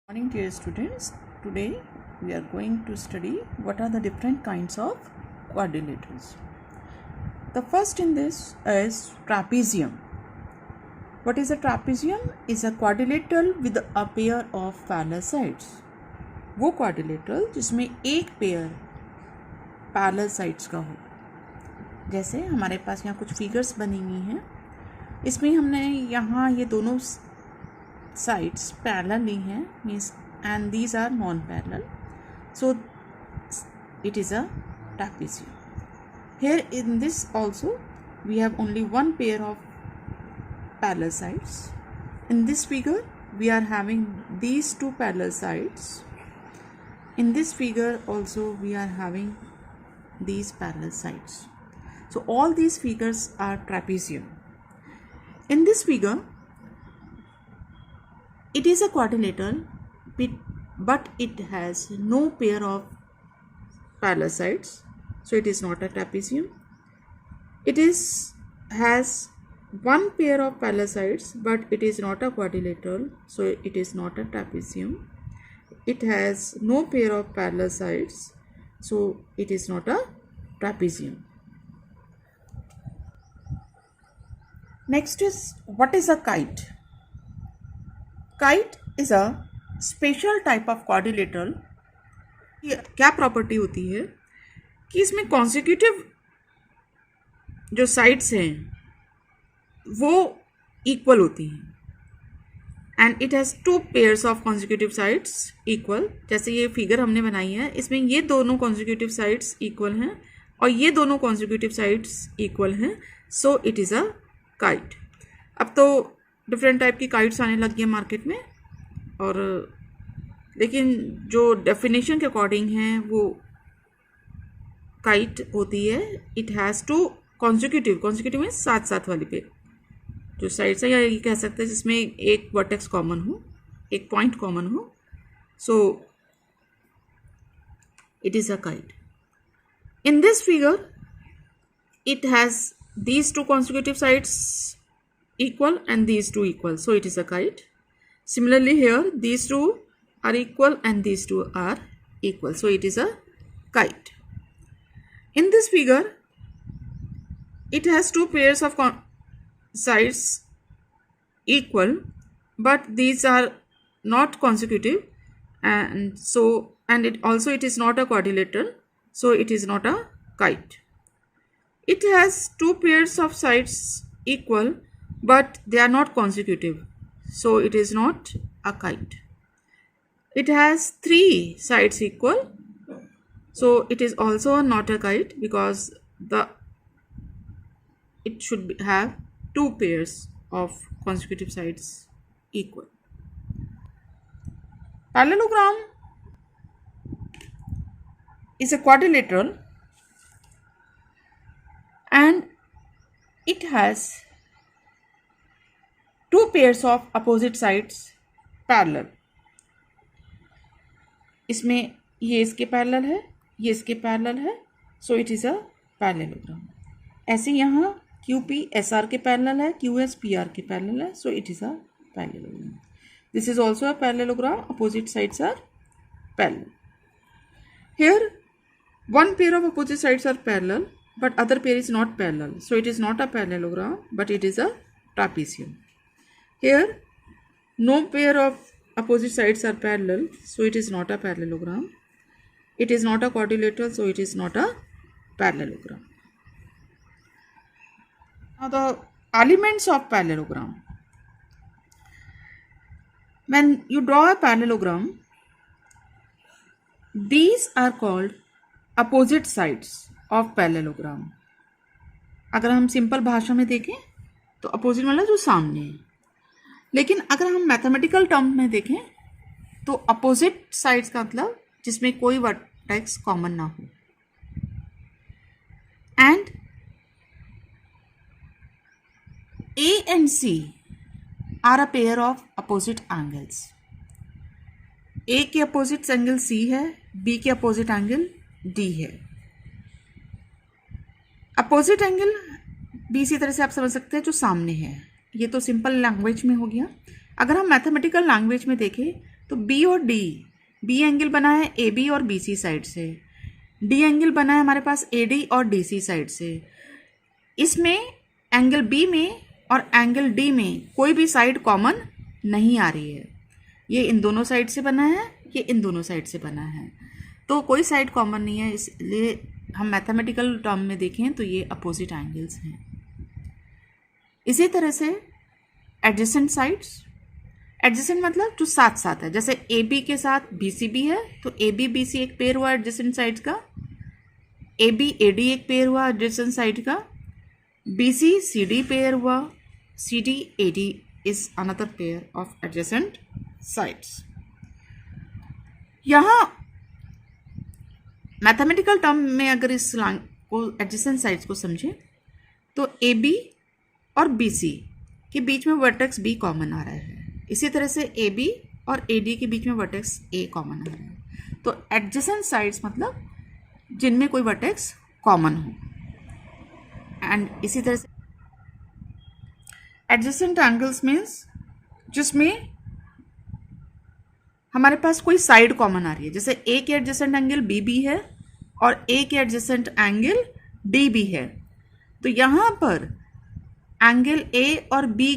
Morning, dear students. Today we are going to study what are the different kinds of quadrilaterals. The first in this is trapezium. What is a trapezium? Is a quadrilateral with a pair of parallel sides. वो quadrilateral जिसमें एक pair parallel sides का हो. जैसे हमारे पास यहाँ कुछ figures बनी हुई हैं. इसमें हमने यहाँ ये दोनों sides parallel ली हैं, means and these are non-parallel, so it is a trapezium. Here in this also we have only one pair of parallel sides. In this figure we are having these two parallel sides. In this figure also we are having these parallel sides. So all these figures are trapezium. In this figure it is a quadrilateral, but it has no pair of parallel sides, so it is not a trapezium. It has one pair of parallel sides, but it is not a quadrilateral, so it is not a trapezium. It has no pair of parallel sides, so it is not a trapezium. Next is, what is a kite? Kite is a special type of quadrilateral. क्या property होती है कि इसमें consecutive जो sides हैं वो equal होती हैं and it has two pairs of consecutive sides equal. जैसे ये फिगर हमने बनाई है, इसमें ये दोनों कॉन्सिक्यूटिव साइड्स इक्वल हैं और ये दोनों कॉन्सिक्यूटिव साइड्स इक्वल हैं, सो इट इज़ अ काइट. अब तो डिफरेंट टाइप की काइट्स आने लगी हैं मार्केट में, और लेकिन जो डेफिनेशन के अकॉर्डिंग है वो काइट होती है, इट हैज़ टू कॉन्सिक्यूटिव में साथ साथ वाली पे जो साइड्स है, या ये कह सकते हैं जिसमें एक वर्टेक्स कॉमन हो, एक पॉइंट कॉमन हो, सो it is a kite. In this figure it has these two consecutive sides equal and these two equal, so it is a kite. Similarly here these two are equal and these two are equal, so it is a kite. In this figure it has two pairs of sides equal, but these are not consecutive, and so it is not a quadrilateral, so it is not a kite. It has two pairs of sides equal, but they are not consecutive, so it is not a kite. It has three sides equal, so it is also not a kite because it should have two pairs of consecutive sides equal. Parallelogram is a quadrilateral and it has two pairs of opposite sides parallel. इसमें ये इसके parallel है, ये इसके parallel है, so it is a parallelogram. ऐसे यहाँ QP SR के पैरेलल है, QS PR के पैरेलल है, so it is a parallelogram. This is also a parallelogram, opposite sides are parallel. Here one pair of opposite sides are parallel, but other pair is not parallel, so it is not a parallelogram, but it is a trapezium. Here no pair of opposite sides are parallel, so it is not a parallelogram. It is not a quadrilateral, so it is not a parallelogram. Now the elements of parallelogram. When you draw a parallelogram, these are called opposite sides of parallelogram. अगर हम simple भाषा में देखें तो opposite मतलब जो सामने है, लेकिन अगर हम मैथमेटिकल टर्म में देखें तो अपोजिट साइड्स का मतलब जिसमें कोई वर्टेक्स कॉमन ना हो. And A and C are a pair of opposite angles. A के अपोजिट एंगल C है, B के अपोजिट एंगल D है. अपोजिट एंगल भी इसी तरह से आप समझ सकते हैं जो सामने है. ये तो सिंपल लैंग्वेज में हो गया. अगर हम मैथमेटिकल लैंग्वेज में देखें तो बी और डी, बी एंगल बना है ए बी और बी सी साइड से, डी एंगल बना है हमारे पास ए डी और डी सी साइड से। इसमें एंगल बी में और एंगल डी में कोई भी साइड कॉमन नहीं आ रही है। ये इन दोनों साइड से बना है, ये इन दोनों साइड से बना है, तो कोई साइड कॉमन नहीं है, इसलिए हम मैथमेटिकल टर्म में देखें तो ये अपोजिट एंगल्स हैं। इसी तरह से एडजेसेंट साइड्स, एडजेसेंट मतलब जो साथ साथ है, जैसे ए बी के साथ बी सी बी है, तो ए बी बी सी एक पेयर हुआ एडजेसेंट साइड्स का, ए बी ए डी एक पेयर हुआ एडजेसेंट साइड का, B C C D pair हुआ, C D A D is another pair of adjacent sides. यहाँ मैथमेटिकल टर्म में अगर इस लाइन को एडजेसेंट साइड्स को समझें तो ए बी और बी सी के बीच में वर्टेक्स बी कॉमन आ रहा है, इसी तरह से ए बी और ए डी के बीच में वर्टेक्स ए कॉमन आ रहा है। तो एडजेसेंट साइड्स मतलब जिनमें कोई वर्टेक्स कॉमन हो। एंड इसी तरह से एडजेसेंट एंगल्स मीन्स जिसमें हमारे पास कोई साइड कॉमन आ रही है, जैसे ए के एडजेसेंट एंगल बी बी है और ए के एडजेसेंट एंगल डी बी है। तो यहाँ पर एंगल ए और बी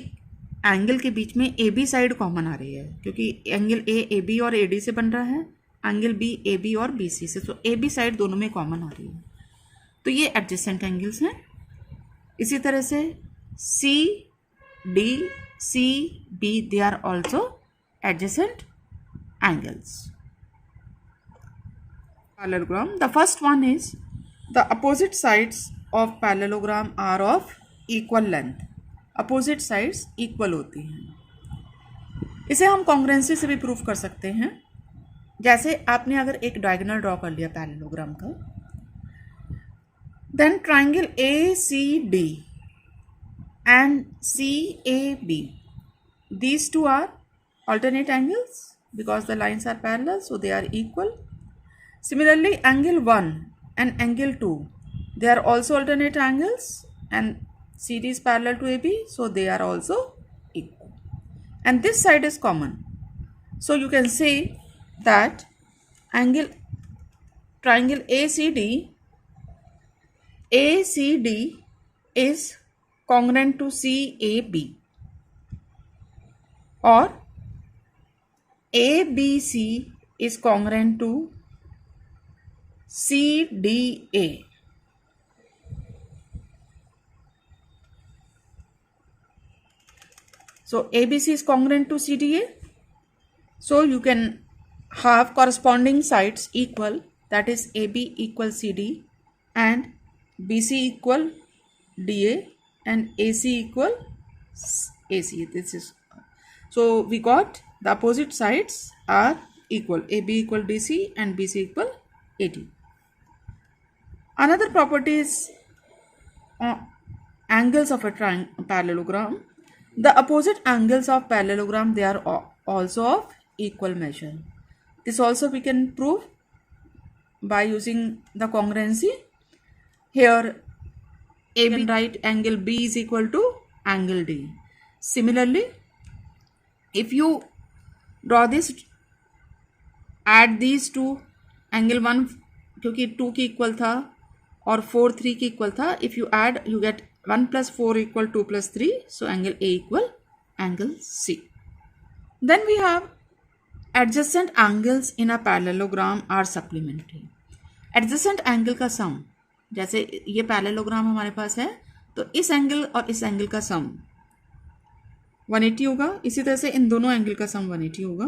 एंगल के बीच में ए बी साइड कॉमन आ रही है, क्योंकि एंगल ए बी और ए डी से बन रहा है, एंगल बी ए बी और बी सी से, तो ए बी साइड दोनों में कॉमन आ रही है, तो ये एडजेसेंट एंगल्स हैं। इसी तरह से C D C B they are also adjacent angles. Parallelogram. The first one is the opposite sides of parallelogram are of equal length. Opposite sides equal होती हैं। इसे हम congruency से भी प्रूफ कर सकते हैं। जैसे आपने अगर एक डायगोनल ड्रॉ कर लिया पैरेललोग्राम का, then triangle ACD and CAB, these two are alternate angles because the lines are parallel, so they are equal. Similarly, angle 1 and angle 2, they are also alternate angles and CD is parallel to AB, so they are also equal. And this side is common. So you can say that triangle ACD is congruent to CAB, or ABC is congruent to CDA. So ABC is congruent to CDA. So you can have corresponding sides equal, that is AB equal CD and BC equal DA and AC equal AC. This is, so we got the opposite sides are equal, AB equal DC and BC equal AD. Another property is angles of a parallelogram. The opposite angles of parallelogram, they are also of equal measure. This also we can prove by using the congruency. Here AB can write angle B is equal to angle D. Similarly, if you draw this, add these two, angle 1 क्योंकि 2 के equal था और 4 3 के equal था, if you add you get 1 plus 4 equal 2 plus 3, so angle A equal angle C. Then we have adjacent angles in a parallelogram are supplementary. Adjacent angle का sum, जैसे ये parallelogram हमारे पास है, तो इस एंगल और इस एंगल का सम 180 होगा, इसी तरह से इन दोनों एंगल का सम 180 होगा।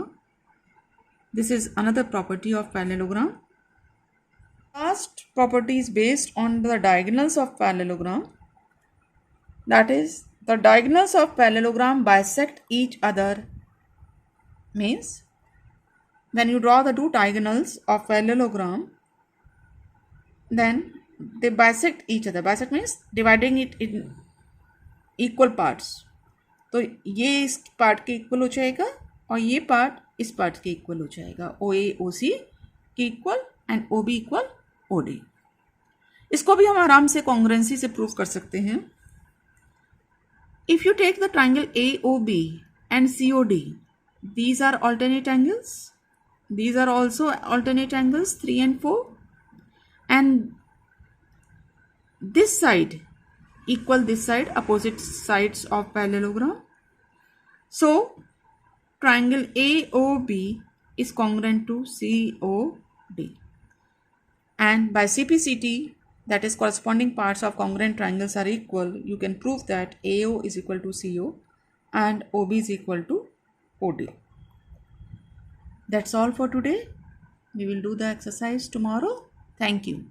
This is another property of parallelogram. First property is based on the diagonals of parallelogram, that is the diagonals of parallelogram bisect each other, means when you draw the two diagonals of parallelogram, then they bisect each other. Bisect means dividing it in equal parts. तो ये इस part के equal हो जाएगा और ये part इस part के इक्वल हो जाएगा, ओ ए ओ सी के equal and O B equal O D. इसको भी हम आराम से कॉन्ग्रुएंसी से प्रूव कर सकते हैं। If you take the triangle A O B and C O D, These are alternate angles. These are also alternate angles 3 and 4. And this side equal this side, opposite sides of parallelogram. So triangle AOB is congruent to COD. And by CPCT, that is corresponding parts of congruent triangles are equal, you can prove that AO is equal to CO and OB is equal to OD. That's all for today. We will do the exercise tomorrow. Thank you.